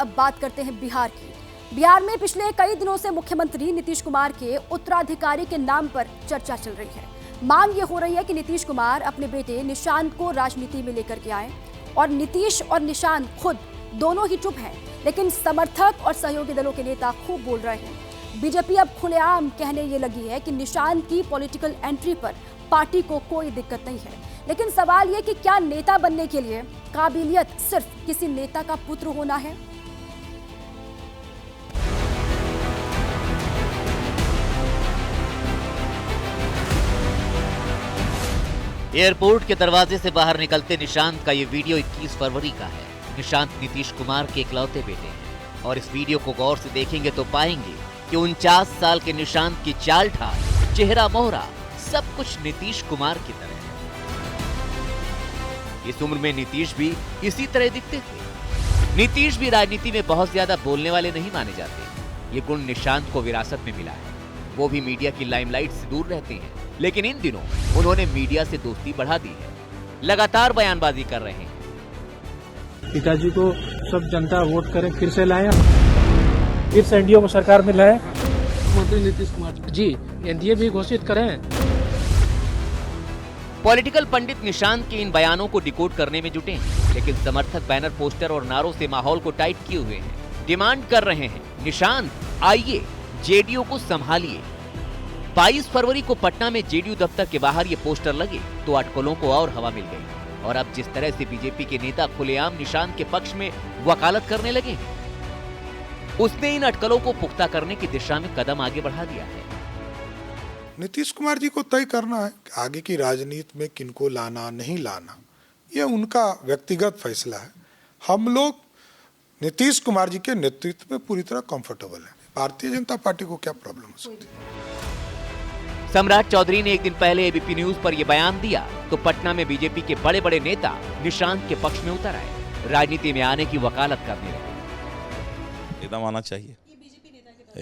अब बात करते हैं बिहार की। बिहार में पिछले कई दिनों से मुख्यमंत्री नीतीश कुमार के उत्तराधिकारी के नाम पर चर्चा चल रही है। मांग ये हो रही है कि नीतीश कुमार अपने बेटे निशांत को राजनीति में लेकर के आए, और नीतीश और निशांत खुद दोनों ही चुप हैं, लेकिन समर्थक और सहयोगी दलों के नेता खूब बोल रहे हैं। बीजेपी अब खुलेआम कहने ये लगी है कि निशांत की पॉलिटिकल एंट्री पर पार्टी को कोई दिक्कत नहीं है, लेकिन सवाल ये कि क्या नेता बनने के लिए काबिलियत सिर्फ किसी नेता का पुत्र होना है? एयरपोर्ट के दरवाजे से बाहर निकलते निशांत का ये वीडियो 21 फरवरी का है। निशांत नीतीश कुमार के इकलौते बेटे हैं और इस वीडियो को गौर से देखेंगे तो पाएंगे कि 49 साल के निशांत की चाल ढाल, चेहरा मोहरा, सब कुछ नीतीश कुमार की तरह है। इस उम्र में नीतीश भी इसी तरह दिखते थे। नीतीश भी राजनीति में बहुत ज्यादा बोलने वाले नहीं माने जाते। ये गुण निशांत को विरासत में मिला है। वो भी मीडिया की लाइमलाइट से दूर रहते हैं, लेकिन इन दिनों उन्होंने मीडिया से दोस्ती बढ़ा दी है। लगातार बयानबाजी कर रहे हैं। पिताजी को सब जनता वोट करें, फिर से लाएं, फिर से एनडीए को सरकार में लाएं। मुख्यमंत्री नीतीश कुमार जी एनडीए भी घोषित करें। पॉलिटिकल पंडित निशांत के इन बयानों को डिकोड करने में जुटे हैं, लेकिन समर्थक बैनर, पोस्टर और नारों से माहौल को टाइट किए हुए हैं। डिमांड कर रहे हैं, निशांत आइए, जेडीयू को संभालिए। 22 फरवरी को पटना में जेडीयू दफ्तर के बाहर ये पोस्टर लगे तो अटकलों को और हवा मिल गई, और अब जिस तरह से बीजेपी के नेता खुलेआम निशांत के पक्ष में वकालत करने लगे हैं, उसने इन अटकलों को पुख्ता करने की दिशा में कदम आगे बढ़ा दिया है। नीतीश कुमार जी को तय करना है कि आगे की राजनीति में किनको लाना नहीं लाना, यह उनका व्यक्तिगत फैसला है। हम लोग नीतीश कुमार जी के नेतृत्व में पूरी तरह कंफर्टेबल हैं। भारतीय जनता पार्टी को क्या प्रॉब्लम हो सकती है? सम्राट चौधरी ने एक दिन पहले एबीपी न्यूज पर यह बयान दिया तो पटना में बीजेपी के बड़े बड़े नेता निशांत के पक्ष में उतर आए, राजनीति में आने की वकालत करने लगे। एकदम आना चाहिए,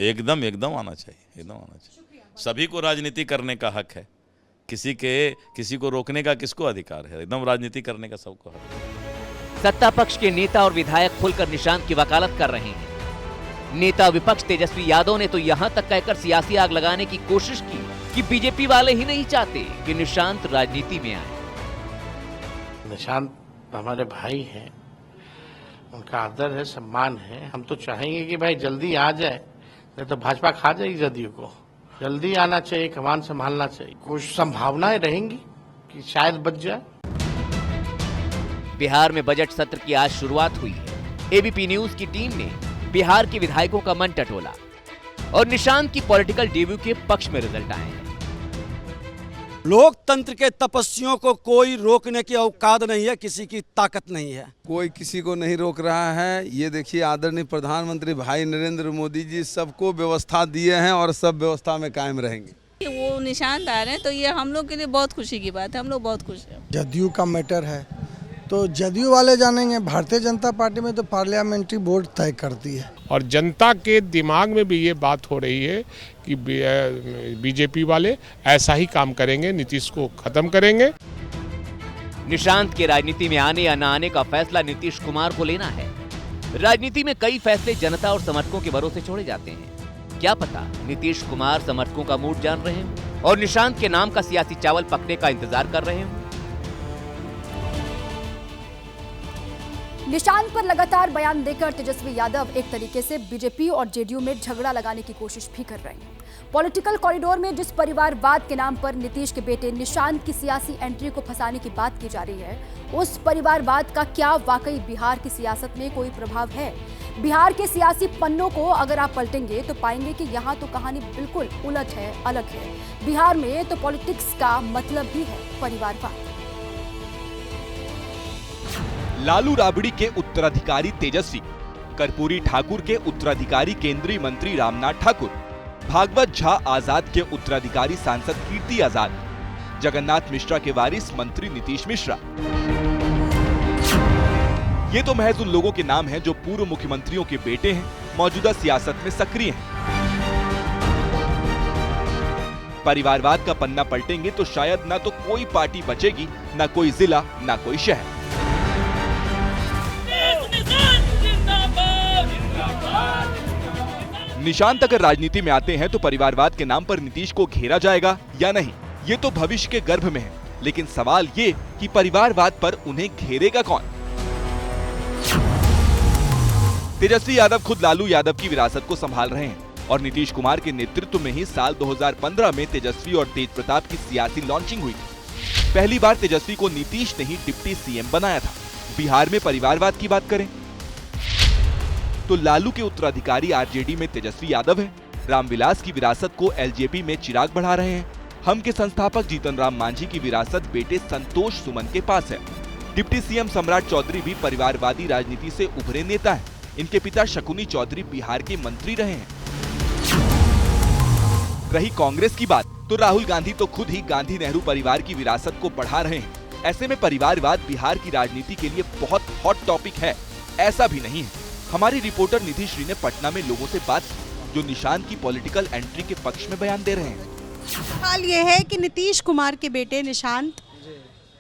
एकदम आना चाहिए, एकदम आना चाहिए। सभी को राजनीति करने का हक है। किसी को रोकने का किसको अधिकार है? एकदम राजनीति करने का सबको हक है। सत्ता पक्ष के नेता और विधायक खुलकर निशांत की वकालत कर रहे हैं। नेता विपक्ष तेजस्वी यादव ने तो यहां तक कहकर सियासी आग लगाने की कोशिश की कि बीजेपी वाले ही नहीं चाहते कि निशांत राजनीति में आए। निशांत हमारे भाई हैं, उनका आदर है, सम्मान है। हम तो चाहेंगे कि भाई जल्दी आ जाए, नहीं तो भाजपा खा जाएगी जदयू को। जल्दी आना चाहिए, कमान संभालना चाहिए। कुछ संभावनाएं रहेंगी कि शायद बच जाए। बिहार में बजट सत्र की आज शुरुआत हुई है। एबीपी न्यूज की टीम ने बिहार के विधायकों का मन टटोला और निशांत की पॉलिटिकल डेब्यू के पक्ष में रिजल्ट आए हैं। लोकतंत्र के तपस्वियों को कोई रोकने की औकात नहीं है, किसी की ताकत नहीं है। कोई किसी को नहीं रोक रहा है। ये देखिए, आदरणीय प्रधानमंत्री भाई नरेंद्र मोदी जी सबको व्यवस्था दिए हैं और सब व्यवस्था में कायम रहेंगे। वो निशांत आ रहे हैं तो ये हम लोग के लिए बहुत खुशी की बात है। हम लोग बहुत खुश हैं। जदयू का मैटर है तो जदयू वाले जानेंगे। भारतीय जनता पार्टी में तो पार्लियामेंट्री बोर्ड तय करती है, और जनता के दिमाग में भी ये बात हो रही है कि बीजेपी वाले ऐसा ही काम करेंगे, नीतीश को खत्म करेंगे। निशांत के राजनीति में आने या न आने का फैसला नीतीश कुमार को लेना है। राजनीति में कई फैसले जनता और समर्थकों के भरोसे छोड़े जाते हैं। क्या पता नीतीश कुमार समर्थकों का मूड जान रहे हों और निशांत के नाम का सियासी चावल पकने का इंतजार कर रहे हों। निशांत पर लगातार बयान देकर तेजस्वी यादव एक तरीके से बीजेपी और जेडीयू में झगड़ा लगाने की कोशिश भी कर रहे हैं। पॉलिटिकल कॉरिडोर में जिस परिवारवाद के नाम पर नीतीश के बेटे निशांत की सियासी एंट्री को फंसाने की बात की जा रही है, उस परिवारवाद का क्या वाकई बिहार की सियासत में कोई प्रभाव है? बिहार के सियासी पन्नों को अगर आप पलटेंगे तो पाएंगे कि यहाँ तो कहानी बिल्कुल उलट है, अलग है। बिहार में तो पॉलिटिक्स का मतलब ही है परिवारवाद। लालू राबड़ी के उत्तराधिकारी तेजस्वी, कर्पूरी ठाकुर के उत्तराधिकारी केंद्रीय मंत्री रामनाथ ठाकुर, भागवत झा आजाद के उत्तराधिकारी सांसद कीर्ति आजाद, जगन्नाथ मिश्रा के वारिस मंत्री नीतीश मिश्रा। ये तो महज उन लोगों के नाम हैं जो पूर्व मुख्यमंत्रियों के बेटे हैं, मौजूदा सियासत में सक्रिय हैं। परिवारवाद का पन्ना पलटेंगे तो शायद ना तो कोई पार्टी बचेगी, ना कोई जिला, ना कोई शहर। निशांत अगर राजनीति में आते हैं तो परिवारवाद के नाम पर नीतीश को घेरा जाएगा या नहीं, ये तो भविष्य के गर्भ में है। लेकिन सवाल ये कि परिवारवाद पर उन्हें घेरेगा कौन? तेजस्वी यादव खुद लालू यादव की विरासत को संभाल रहे हैं और नीतीश कुमार के नेतृत्व में ही साल 2015 में तेजस्वी और तेज प्रताप की सियासी लॉन्चिंग हुई थी। पहली बार तेजस्वी को नीतीश ने ही डिप्टी सीएम बनाया था। बिहार में परिवारवाद की बात करें तो लालू के उत्तराधिकारी आरजेडी में तेजस्वी यादव है। रामविलास की विरासत को एलजेपी में चिराग बढ़ा रहे हैं। हम के संस्थापक जीतन राम मांझी की विरासत बेटे संतोष सुमन के पास है। डिप्टी सीएम सम्राट चौधरी भी परिवारवादी राजनीति से उभरे नेता हैं। इनके पिता शकुनी चौधरी बिहार के मंत्री रहे हैं। रही कांग्रेस की बात तो राहुल गांधी तो खुद ही गांधी नेहरू परिवार की विरासत को बढ़ा रहे हैं। ऐसे में परिवारवाद बिहार की राजनीति के लिए बहुत हॉट टॉपिक है, ऐसा भी नहीं है। हमारी रिपोर्टर निधि श्री ने पटना में लोगों से बात की जो निशांत की पॉलिटिकल एंट्री के पक्ष में बयान दे रहे हैं। हाल ये है कि नीतीश कुमार के बेटे निशांत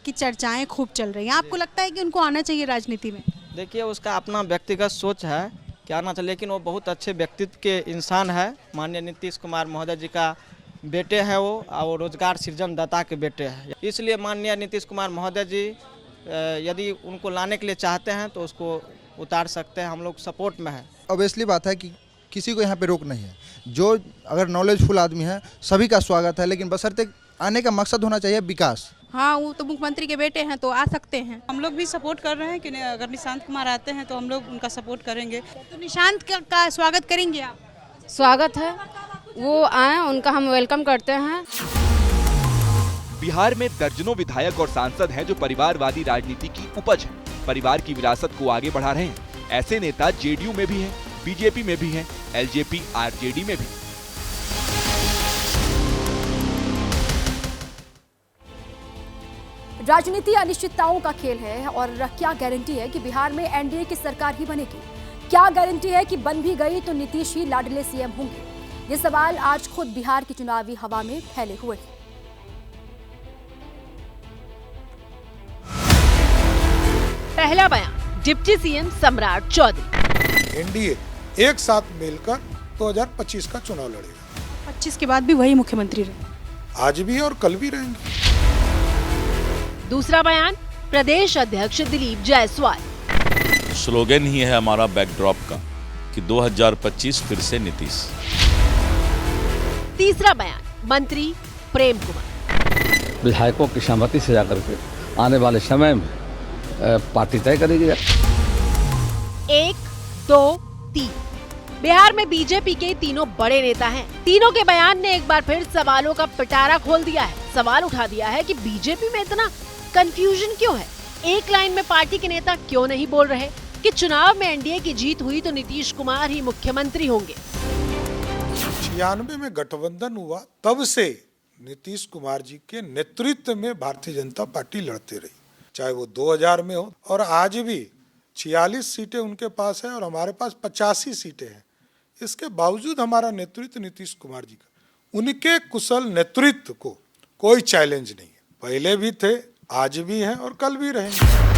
की चर्चाएं खूब चल रही हैं। आपको लगता है कि उनको आना चाहिए राजनीति में? देखिए, उसका अपना व्यक्तिगत सोच है कि आना चाहिए, लेकिन वो बहुत अच्छे व्यक्तित्व के इंसान है। माननीय नीतीश कुमार महोदय जी का बेटे हैं वो, और रोजगार सृजनदाता के बेटे हैं। इसलिए माननीय नीतीश कुमार महोदय जी यदि उनको लाने के लिए चाहते हैं तो उसको उतार सकते हैं। हम लोग सपोर्ट में है। ऑब्वियसली बात है कि किसी को यहाँ पे रोक नहीं है। जो अगर नॉलेजफुल आदमी है सभी का स्वागत है, लेकिन बशर्ते आने का मकसद होना चाहिए विकास। हाँ, वो तो मुख्यमंत्री के बेटे हैं तो आ सकते हैं। हम लोग भी सपोर्ट कर रहे हैं कि अगर निशांत कुमार आते हैं तो हम लोग उनका सपोर्ट करेंगे। तो निशांत का स्वागत करेंगे आप? स्वागत है, वो आए, उनका हम वेलकम करते हैं। बिहार में दर्जनों विधायक और सांसद हैं जो परिवारवादी राजनीति की उपज है। परिवार की विरासत को आगे बढ़ा रहे हैं। ऐसे नेता जेडीयू में भी हैं, बीजेपी में भी हैं, एलजेपी आरजेडी में भी। राजनीति अनिश्चितताओं का खेल है और क्या गारंटी है कि बिहार में एनडीए की सरकार ही बनेगी? क्या गारंटी है कि बन भी गई तो नीतीश ही लाडले सीएम होंगे? ये सवाल आज खुद बिहार की चुनावी हवा में फैले हुए हैं। पहला बयान डिप्टी सीएम सम्राट चौधरी। एनडीए एक साथ मिलकर 2025 का चुनाव लड़ेगा। 25 के बाद भी वही मुख्यमंत्री रहे, आज भी और कल भी रहेंगे। दूसरा बयान प्रदेश अध्यक्ष दिलीप जायसवाल। स्लोगन ही है हमारा बैकड्रॉप का कि 2025 फिर से नीतीश। तीसरा बयान मंत्री प्रेम कुमार। विधायकों की सहमति से जाकर के आने वाले समय में पार्टी तय करेगी। 1, 2, 3 बिहार में बीजेपी के तीनों बड़े नेता हैं। तीनों के बयान ने एक बार फिर सवालों का पिटारा खोल दिया है। सवाल उठा दिया है कि बीजेपी में इतना कंफ्यूजन क्यों है? एक लाइन में पार्टी के नेता क्यों नहीं बोल रहे कि चुनाव में एनडीए की जीत हुई तो नीतीश कुमार ही मुख्यमंत्री होंगे? 96 में गठबंधन हुआ, तब से नीतीश कुमार जी के नेतृत्व में भारतीय जनता पार्टी लड़ते रही, चाहे वो 2000 में हो, और आज भी 46 सीटें उनके पास है और हमारे पास 85 सीटें हैं। इसके बावजूद हमारा नेतृत्व नीतीश कुमार जी का, उनके कुशल नेतृत्व को कोई चैलेंज नहीं है। पहले भी थे, आज भी हैं और कल भी रहेंगे।